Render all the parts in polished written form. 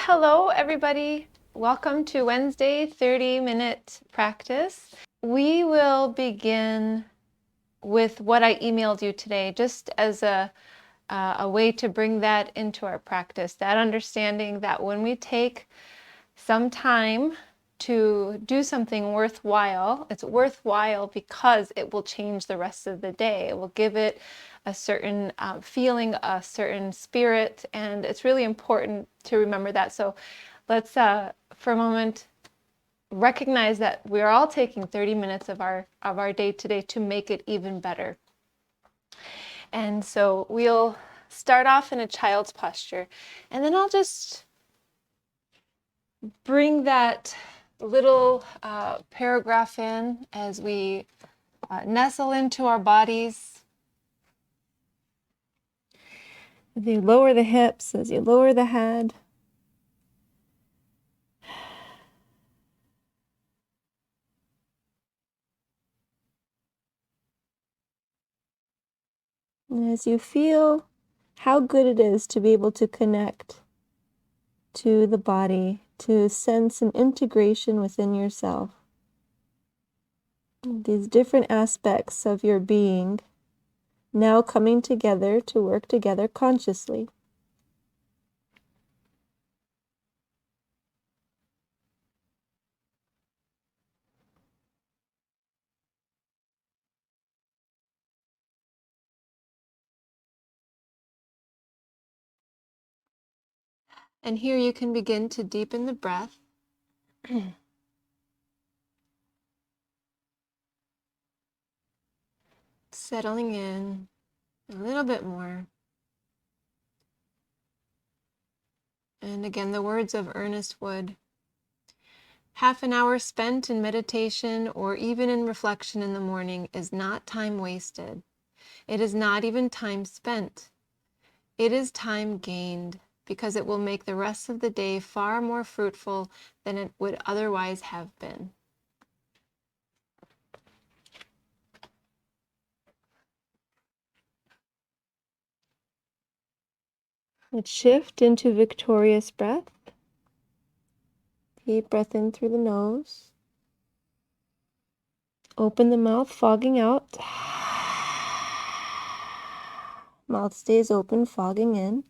Hello, everybody. Welcome to Wednesday 30-minute practice. We will begin with what I emailed you today, just as a way to bring that into our practice, that understanding that when we take some time to do something worthwhile, it's worthwhile because it will change the rest of the day. It will give it a certain feeling, a certain spirit, and it's really important to remember that. So let's, for a moment, recognize that we're all taking 30 minutes of our day today to make it even better. And so we'll start off in a child's posture, and then I'll just bring that little paragraph in as we nestle into our bodies. As you lower the hips, as you lower the head. And as you feel how good it is to be able to connect to the body, to sense an integration within yourself. These different aspects of your being now coming together to work together consciously. And here you can begin to deepen the breath. Settling in a little bit more. And again, the words of Earnest Wood: half an hour spent in meditation or even in reflection in the morning is not time wasted. It is not even time spent. It is time gained, because it will make the rest of the day far more fruitful than it would otherwise have been. Let's shift into victorious breath. Deep breath in through the nose. Open the mouth, fogging out. Mouth stays open, fogging in.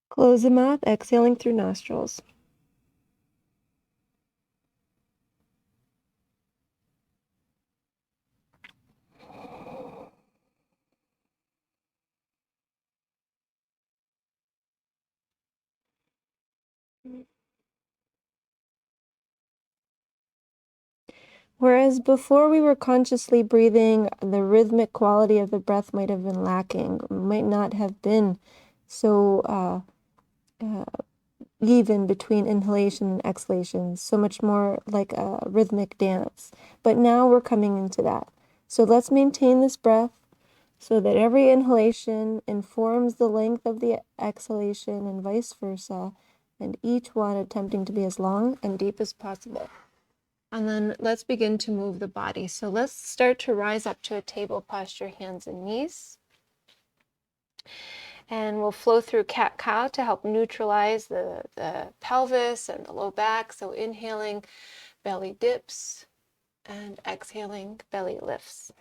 Close the mouth, exhaling through nostrils. Whereas before we were consciously breathing, the rhythmic quality of the breath might have been lacking, might not have been so even between inhalation and exhalation, so much more like a rhythmic dance. But now we're coming into that. So let's maintain this breath so that every inhalation informs the length of the exhalation and vice versa, and each one attempting to be as long and deep as possible. And then let's begin to move the body. So let's start to rise up to a table posture, hands and knees. And we'll flow through cat-cow to help neutralize the pelvis and the low back. So inhaling, belly dips, and exhaling, belly lifts.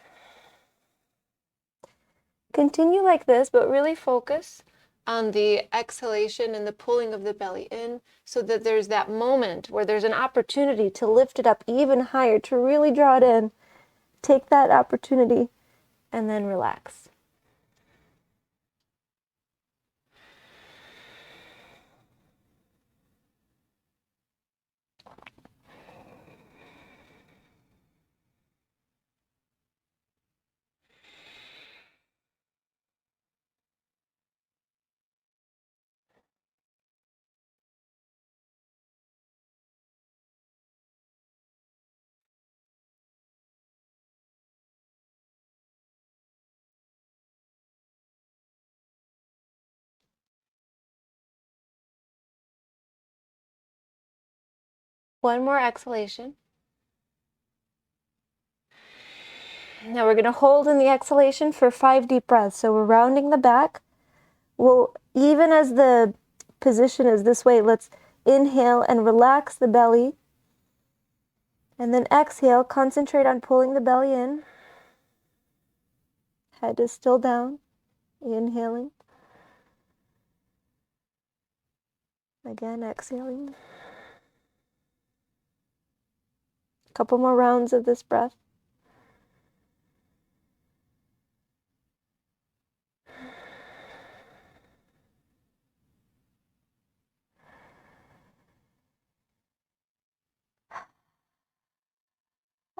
Continue like this, but really focus on the exhalation and the pulling of the belly in, so that there's that moment where there's an opportunity to lift it up even higher, to really draw it in. Take that opportunity and then relax. One more exhalation. Now we're going to hold in the exhalation for 5 deep breaths. So we're rounding the back. Well, even as the position is this way, let's inhale and relax the belly. And then exhale, concentrate on pulling the belly in. Head is still down. Inhaling. Again, exhaling. A couple more rounds of this breath.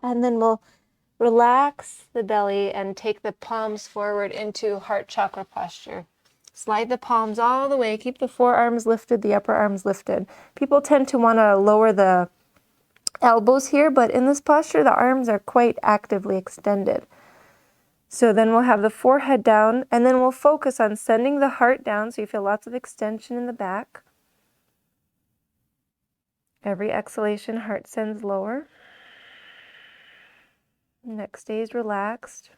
And then we'll relax the belly and take the palms forward into heart chakra posture. Slide the palms all the way. Keep the forearms lifted, the upper arms lifted. People tend to want to lower the elbows here, but in this posture, the arms are quite actively extended. So then we'll have the forehead down, and then we'll focus on sending the heart down, so you feel lots of extension in the back. Every exhalation, heart sends lower. Neck stays relaxed.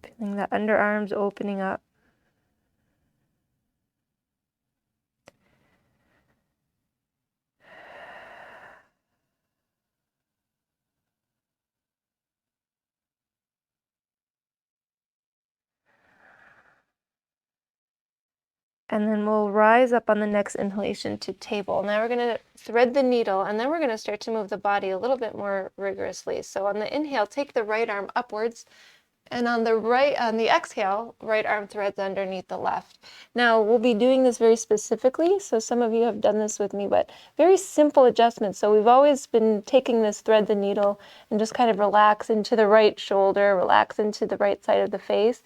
Feeling the underarms opening up. And then we'll rise up on the next inhalation to table. Now we're going to thread the needle, and then we're going to start to move the body a little bit more rigorously. So on the inhale, take the right arm upwards, and on the exhale, right arm threads underneath the left. Now we'll be doing this very specifically, so some of you have done this with me, but very simple adjustments. So we've always been taking this thread the needle and just kind of relax into the right shoulder, relax into the right side of the face.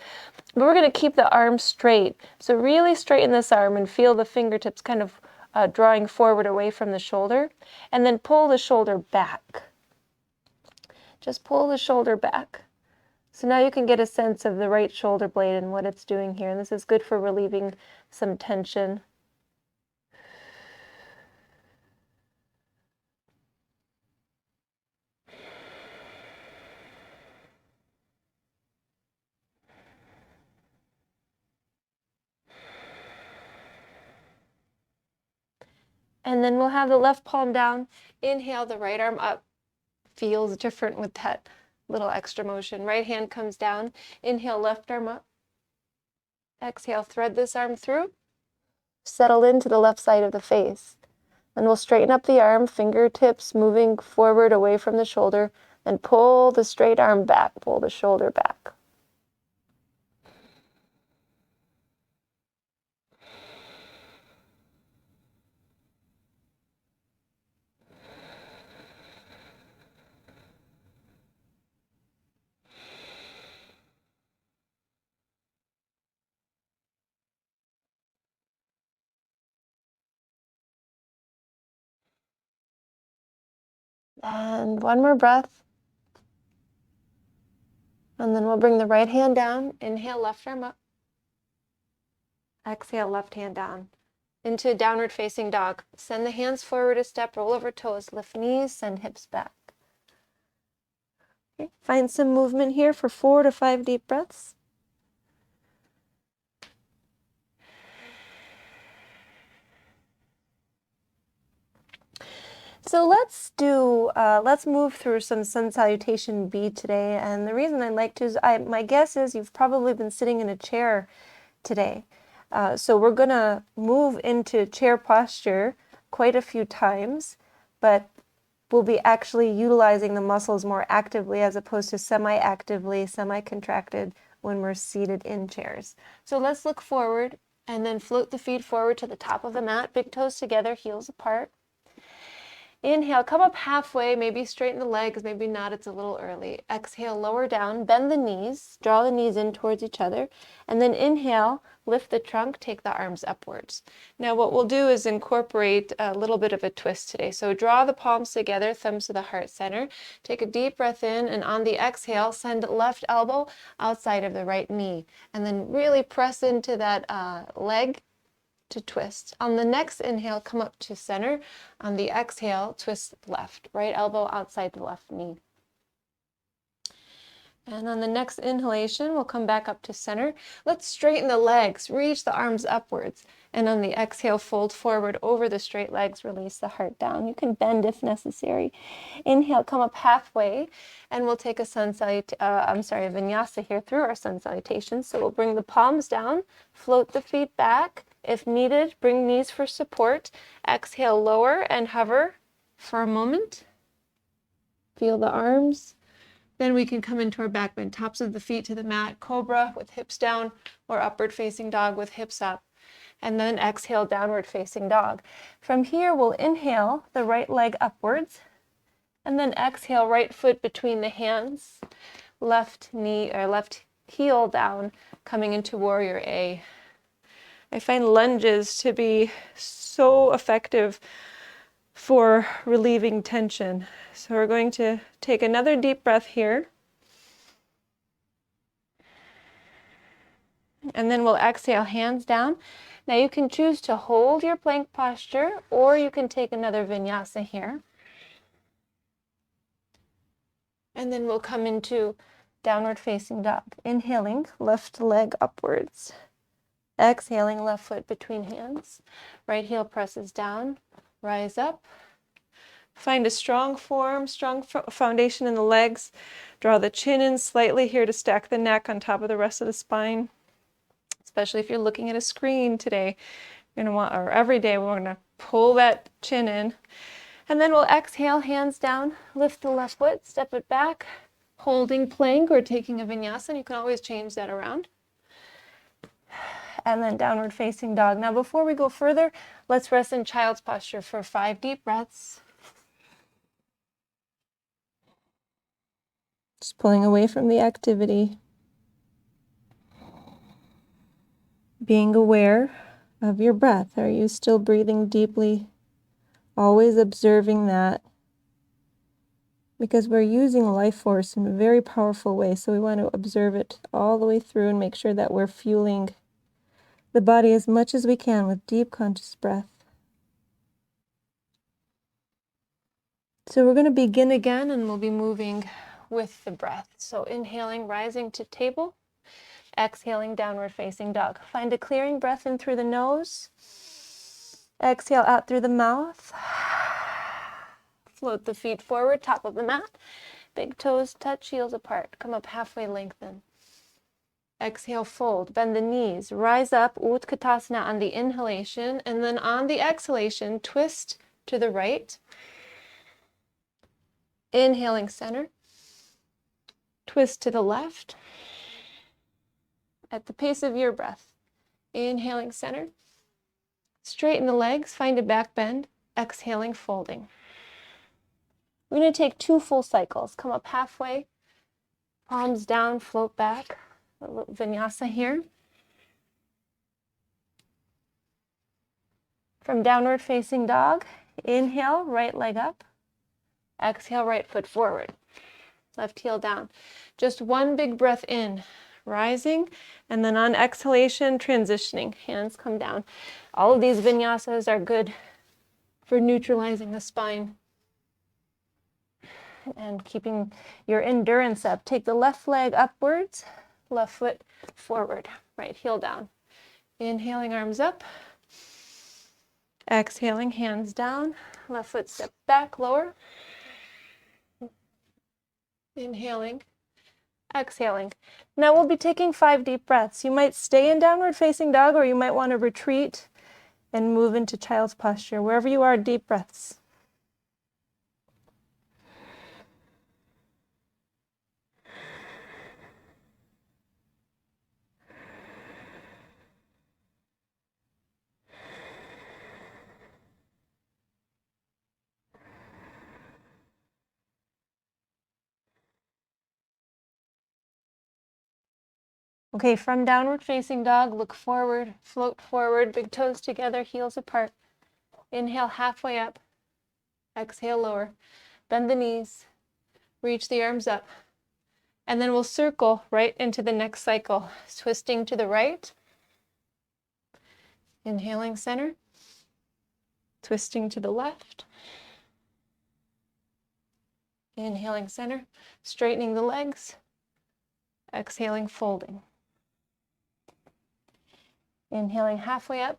But we're going to keep the arm straight. So really straighten this arm and feel the fingertips kind of drawing forward away from the shoulder, and then pull the shoulder back. Just pull the shoulder back. So now you can get a sense of the right shoulder blade and what it's doing here. And this is good for relieving some tension. And then we'll have the left palm down. Inhale, the right arm up. Feels different with that little extra motion. Right hand comes down. Inhale, left arm up. Exhale, thread this arm through. Settle into the left side of the face. And we'll straighten up the arm, fingertips moving forward away from the shoulder, and pull the straight arm back, pull the shoulder back. And one more breath. And then we'll bring the right hand down. Inhale, left arm up. Exhale, left hand down. Into downward facing dog. Send the hands forward a step, roll over toes, lift knees, send hips back. Okay. Find some movement here for 4 to 5 deep breaths. So let's move through some Sun Salutation B today. And the reason I'd like to is my guess is you've probably been sitting in a chair today. So we're going to move into chair posture quite a few times, but we'll be actually utilizing the muscles more actively as opposed to semi-actively, semi-contracted when we're seated in chairs. So let's look forward and then float the feet forward to the top of the mat, big toes together, heels apart. Inhale, come up halfway, maybe straighten the legs, maybe not, it's a little early. Exhale, lower down, bend the knees, draw the knees in towards each other, and then inhale, lift the trunk, take the arms upwards. Now what we'll do is incorporate a little bit of a twist today. So draw the palms together, thumbs to the heart center, take a deep breath in, and on the exhale, send left elbow outside of the right knee, and then really press into that leg to twist. On the next inhale, come up to center. On the exhale, twist left. Right elbow outside the left knee. And on the next inhalation, we'll come back up to center. Let's straighten the legs, reach the arms upwards. And on the exhale, fold forward over the straight legs, release the heart down. You can bend if necessary. Inhale, come up halfway, and we'll take a vinyasa here through our sun salutation. So we'll bring the palms down, float the feet back. If needed, bring knees for support. Exhale, lower and hover for a moment. Feel the arms. Then we can come into our back bend, tops of the feet to the mat, cobra with hips down, or upward facing dog with hips up. And then exhale, downward facing dog. From here, we'll inhale the right leg upwards, and then exhale, right foot between the hands, left knee or left heel down, coming into warrior A. I find lunges to be so effective for relieving tension. So we're going to take another deep breath here. And then we'll exhale, hands down. Now you can choose to hold your plank posture, or you can take another vinyasa here. And then we'll come into downward facing dog. Inhaling, left leg upwards. Exhaling, left foot between hands. Right heel presses down, rise up. Find a strong form, strong foundation in the legs. Draw the chin in slightly here to stack the neck on top of the rest of the spine. Especially if you're looking at a screen today, you're gonna want, or every day, we're gonna pull that chin in. And then we'll exhale, hands down, lift the left foot, step it back, holding plank or taking a vinyasa. You can always change that around. And then downward facing dog. Now before we go further, let's rest in child's posture for 5 deep breaths. Just pulling away from the activity. Being aware of your breath. Are you still breathing deeply? Always observing that. Because we're using life force in a very powerful way, so we want to observe it all the way through and make sure that we're fueling the body as much as we can with deep conscious breath. So we're going to begin again, and we'll be moving with the breath. So inhaling, rising to table. Exhaling, downward facing dog. Find a clearing breath in through the nose. Exhale out through the mouth. Float the feet forward, top of the mat. Big toes touch, heels apart. Come up halfway, lengthen. Exhale, fold, bend the knees. Rise up, Utkatasana on the inhalation, and then on the exhalation, twist to the right. Inhaling, center. Twist to the left. At the pace of your breath. Inhaling, center. Straighten the legs, find a back bend. Exhaling, folding. We're going to take 2 full cycles. Come up halfway, palms down, float back. A little vinyasa here. From downward facing dog, inhale, right leg up. Exhale, right foot forward. Left heel down. Just 1 big breath in, rising, and then on exhalation, transitioning. Hands come down. All of these vinyasas are good for neutralizing the spine and keeping your endurance up. Take the left leg upwards, left foot forward, right heel down. Inhaling, arms up. Exhaling, hands down. Left foot step back, lower. Inhaling, exhaling. Now we'll be taking 5 deep breaths. You might stay in downward facing dog, or you might want to retreat and move into child's posture. Wherever you are, deep breaths. Okay, from downward facing dog, look forward, float forward, big toes together, heels apart. Inhale, halfway up. Exhale, lower. Bend the knees. Reach the arms up. And then we'll circle right into the next cycle, twisting to the right. Inhaling, center. Twisting to the left. Inhaling, center. Straightening the legs. Exhaling, folding. Inhaling halfway up.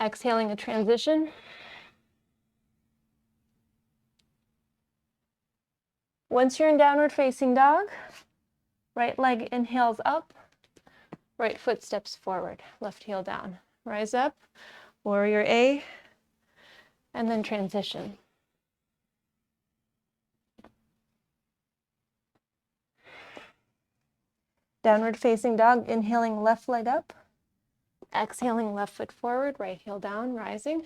Exhaling a transition. Once you're in downward facing dog, right leg inhales up, right foot steps forward, left heel down. Rise up, warrior A, and then transition. Downward facing dog, inhaling left leg up, exhaling left foot forward, right heel down, rising.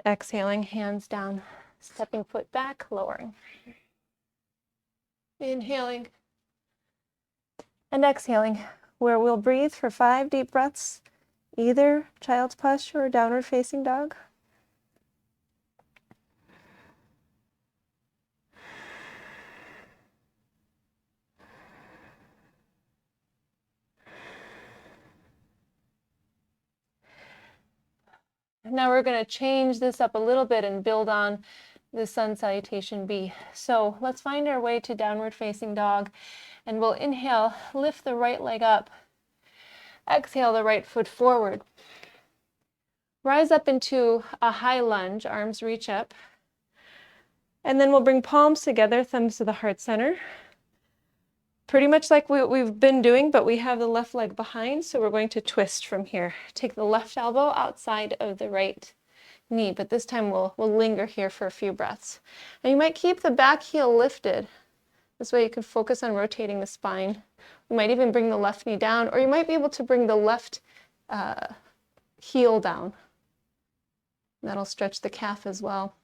Exhaling, hands down, stepping foot back, lowering. Inhaling and exhaling, where we'll breathe for 5 deep breaths, either child's posture or downward facing dog. Now we're going to change this up a little bit and build on the Sun Salutation B. So let's find our way to downward facing dog, and we'll inhale, lift the right leg up, exhale the right foot forward. Rise up into a high lunge, arms reach up, and then we'll bring palms together, thumbs to the heart center. Pretty much like we've been doing, but we have the left leg behind, so we're going to twist from here. Take the left elbow outside of the right knee, but this time we'll linger here for a few breaths. And you might keep the back heel lifted. This way you can focus on rotating the spine. You might even bring the left knee down, or you might be able to bring the left heel down. That'll stretch the calf as well.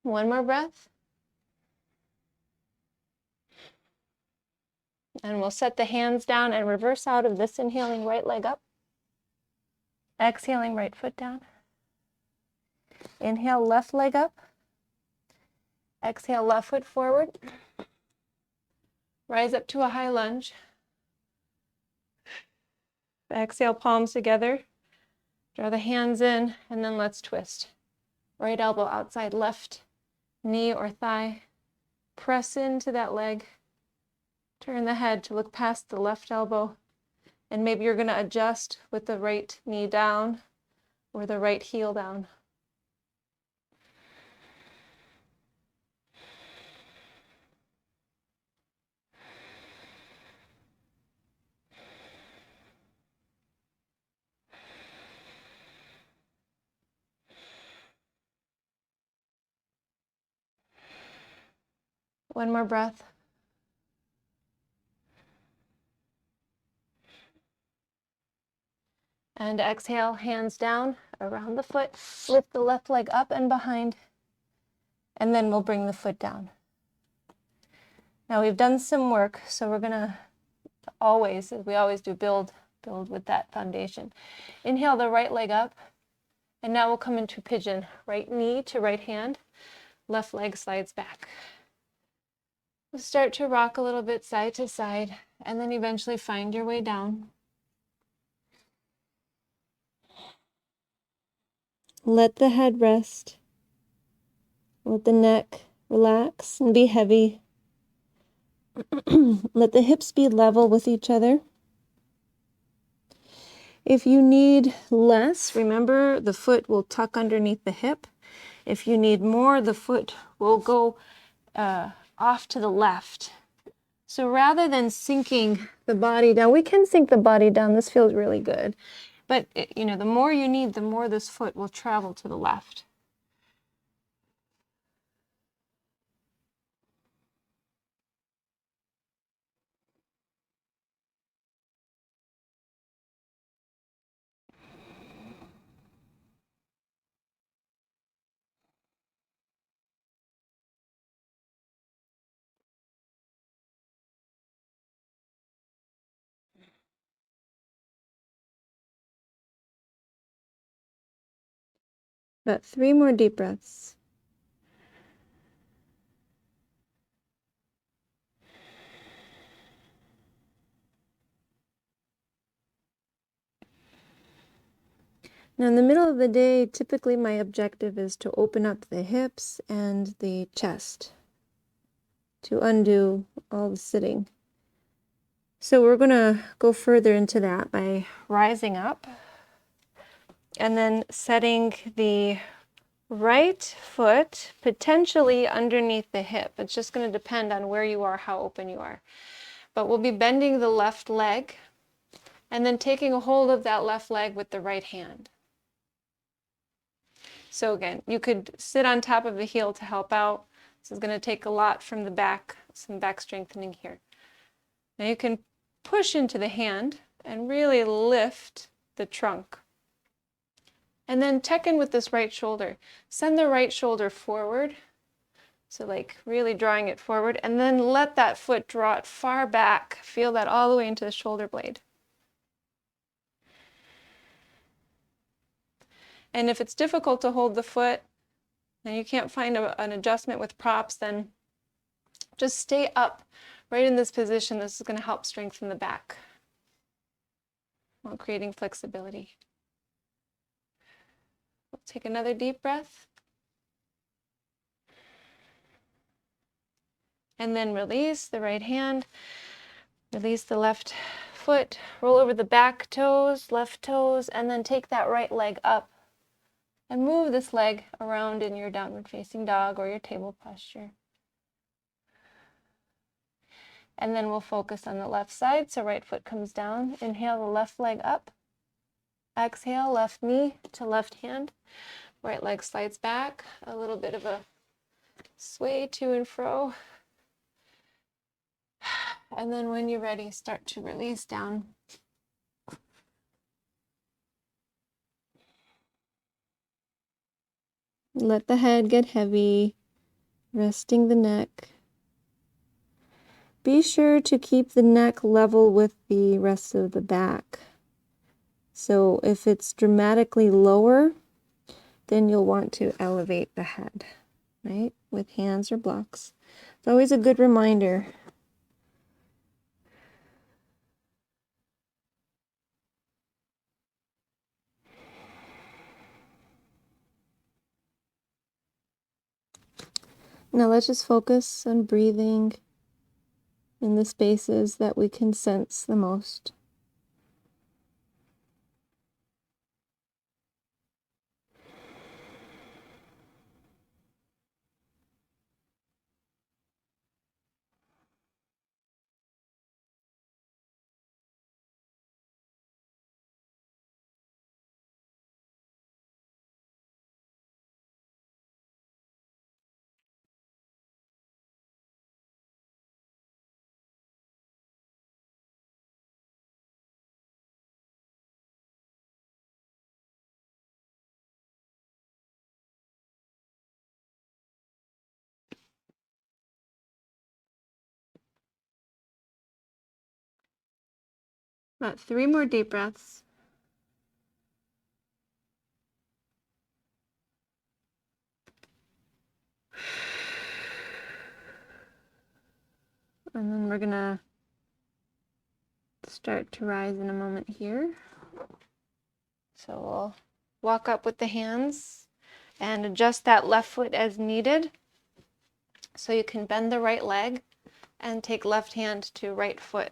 One more breath. And we'll set the hands down and reverse out of this, inhaling right leg up. Exhaling right foot down. Inhale left leg up. Exhale left foot forward. Rise up to a high lunge. Exhale palms together. Draw the hands in, and then let's twist. Right elbow outside left knee or thigh. Press into that leg. Turn the head to look past the left elbow. And maybe you're going to adjust with the right knee down or the right heel down. One more breath. And exhale, hands down around the foot. Lift the left leg up and behind. And then we'll bring the foot down. Now we've done some work, so we're going to always, as we always do, build with that foundation. Inhale the right leg up. And now we'll come into pigeon. Right knee to right hand. Left leg slides back. We'll start to rock a little bit side to side, and then eventually find your way down. Let the head rest. Let the neck relax and be heavy. Let the hips be level with each other. If you need less, remember the foot will tuck underneath the hip. If you need more, the foot will go off to the left. So rather than sinking the body down, we can sink the body down. This feels really good. But, the more you need, the more this foot will travel to the left. About 3 more deep breaths. Now, in the middle of the day, typically my objective is to open up the hips and the chest to undo all the sitting. So we're going to go further into that by rising up and then setting the right foot potentially underneath the hip. It's just going to depend on where you are, how open you are. But we'll be bending the left leg and then taking a hold of that left leg with the right hand. So again, you could sit on top of the heel to help out. This is going to take a lot from the back, some back strengthening here. Now you can push into the hand and really lift the trunk. And then check in with this right shoulder. Send the right shoulder forward. So like really drawing it forward, and then let that foot draw it far back. Feel that all the way into the shoulder blade. And if it's difficult to hold the foot and you can't find an adjustment with props, then just stay up right in this position. This is going to help strengthen the back while creating flexibility. We'll take another deep breath. And then release the right hand, release the left foot, roll over the back toes, left toes, and then take that right leg up and move this leg around in your downward facing dog or your table posture. And then we'll focus on the left side, so right foot comes down. Inhale the left leg up. Exhale, left knee to left hand. Right leg slides back, a little bit of a sway to and fro. And then when you're ready, start to release down. Let the head get heavy, resting the neck. Be sure to keep the neck level with the rest of the back. So if it's dramatically lower, then you'll want to elevate the head, right? With hands or blocks. It's always a good reminder. Now let's just focus on breathing in the spaces that we can sense the most. About 3 more deep breaths. And then we're gonna start to rise in a moment here. So we'll walk up with the hands and adjust that left foot as needed. So you can bend the right leg and take left hand to right foot.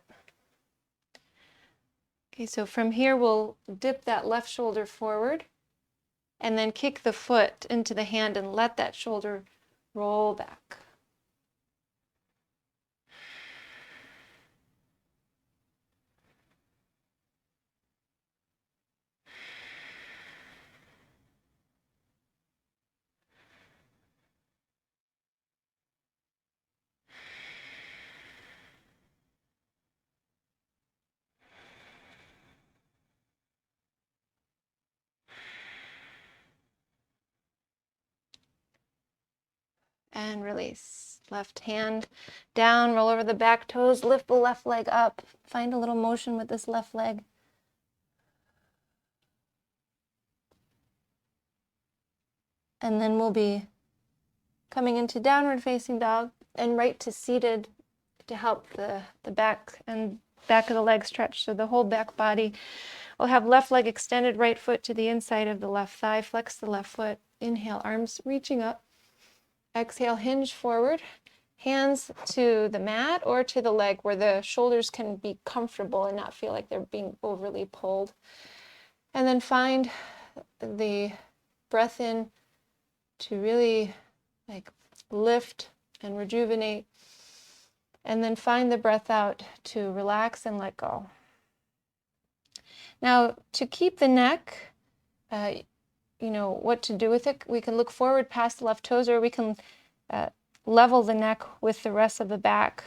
Okay, so from here we'll dip that left shoulder forward and then kick the foot into the hand and let that shoulder roll back. And release. Left hand down, roll over the back toes, lift the left leg up. Find a little motion with this left leg. And then we'll be coming into downward facing dog and right to seated to help the back and back of the leg stretched, so the whole back body. We'll have left leg extended, right foot to the inside of the left thigh. Flex the left foot. Inhale, arms reaching up. Exhale, hinge forward. Hands to the mat or to the leg where the shoulders can be comfortable and not feel like they're being overly pulled. And then find the breath in to really like lift and rejuvenate. And then find the breath out to relax and let go. Now, to keep the neck, what to do with it, we can look forward past the left toes, or we can level the neck with the rest of the back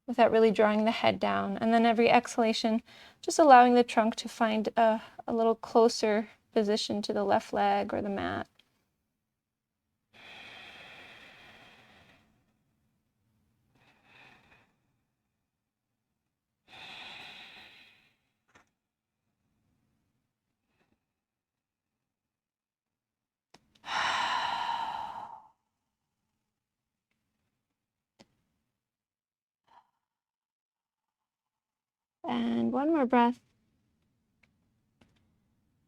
without really drawing the head down. And then every exhalation, just allowing the trunk to find a little closer position to the left leg or the mat. And one more breath.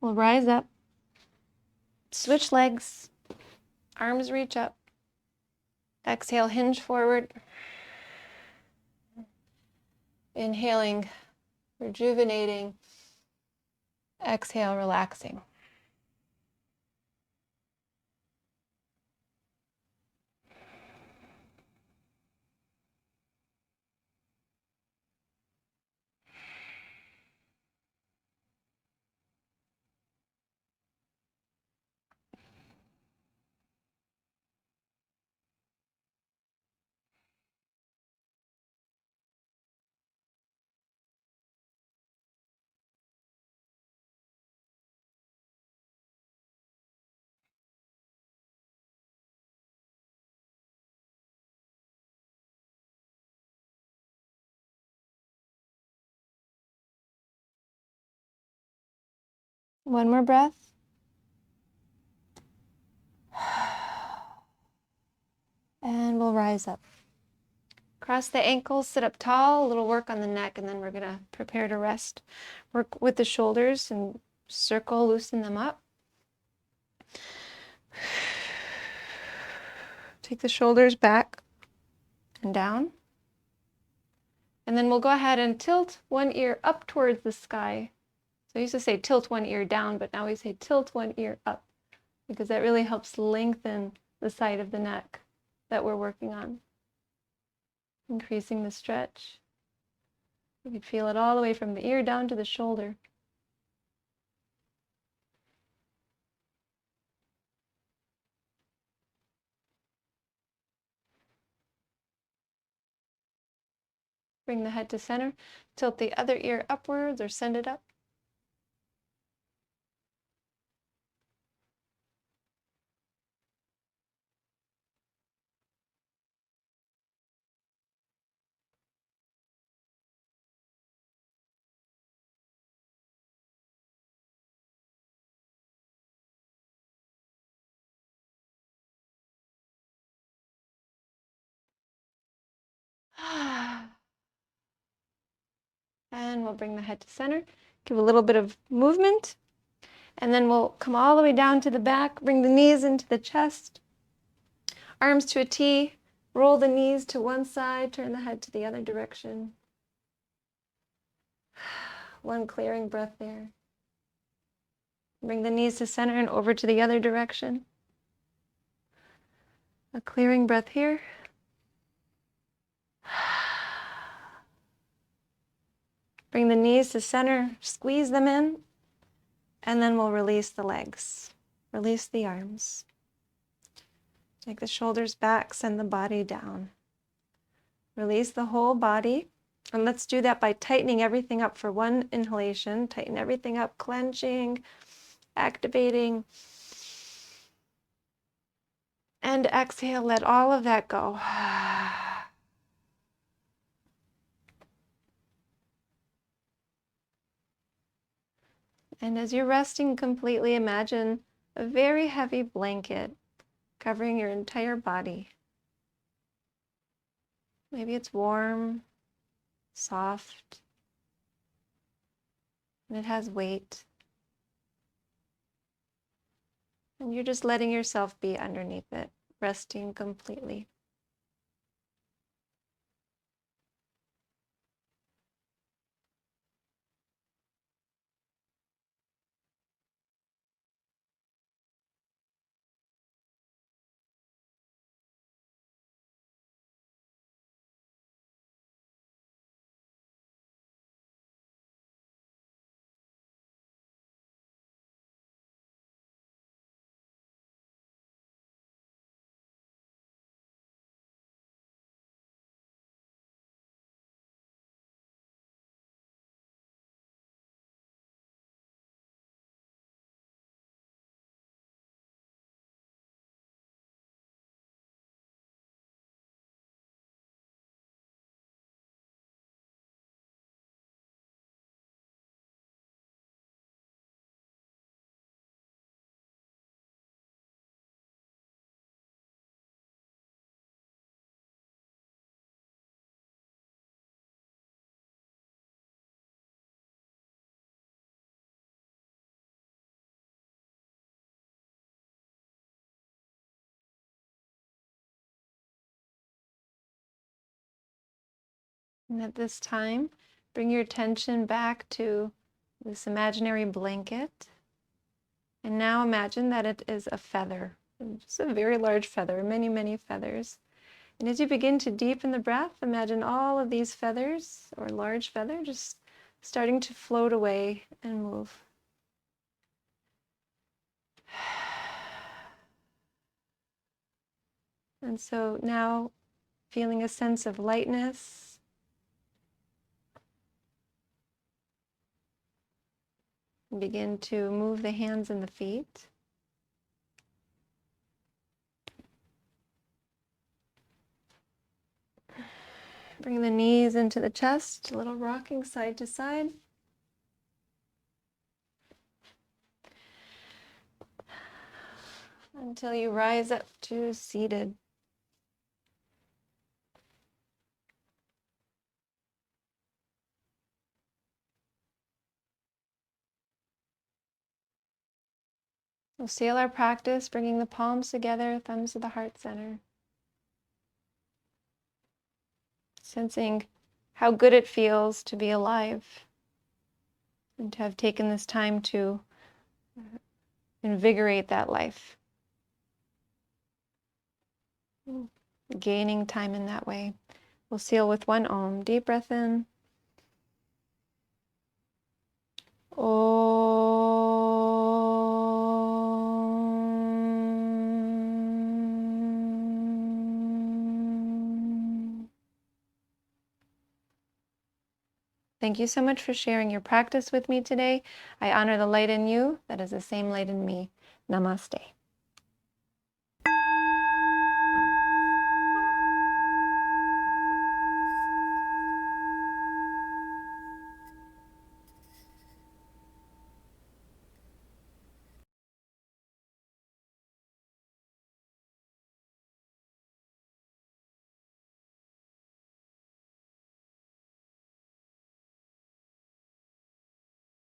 We'll rise up, switch legs, arms reach up. Exhale, hinge forward. Inhaling, rejuvenating. Exhale, relaxing. One more breath. And we'll rise up. Cross the ankles, sit up tall, a little work on the neck, and then we're gonna prepare to rest. Work with the shoulders and circle, loosen them up. Take the shoulders back and down. And then we'll go ahead and tilt one ear up towards the sky. So I used to say tilt one ear down, but now we say tilt one ear up, because that really helps lengthen the side of the neck that we're working on. Increasing the stretch. You can feel it all the way from the ear down to the shoulder. Bring the head to center. Tilt the other ear upwards or send it up. And we'll bring the head to center. Give a little bit of movement. And then we'll come all the way down to the back. Bring the knees into the chest. Arms to a T. Roll the knees to one side. Turn the head to the other direction. One clearing breath there. Bring the knees to center and over to the other direction. A clearing breath here. Bring the knees to center, squeeze them in, and then we'll release the legs. Release the arms. Take the shoulders back, send the body down. Release the whole body. And let's do that by tightening everything up for one inhalation. Tighten everything up, clenching, activating. And exhale, let all of that go. And as you're resting completely, imagine a very heavy blanket covering your entire body. Maybe it's warm, soft, and it has weight. And you're just letting yourself be underneath it, resting completely. And at this time, bring your attention back to this imaginary blanket. And now imagine that it is a feather, just a very large feather, many, many feathers. And as you begin to deepen the breath, imagine all of these feathers, or large feather, just starting to float away and move. And so now, feeling a sense of lightness, begin to move the hands and the feet. Bring the knees into the chest, a little rocking side to side. Until you rise up to seated. We'll seal our practice, bringing the palms together, thumbs to the heart center. Sensing how good it feels to be alive and to have taken this time to invigorate that life. Gaining time in that way. We'll seal with one Om. Deep breath in. Om. Thank you so much for sharing your practice with me today. I honor the light in you that is the same light in me. Namaste.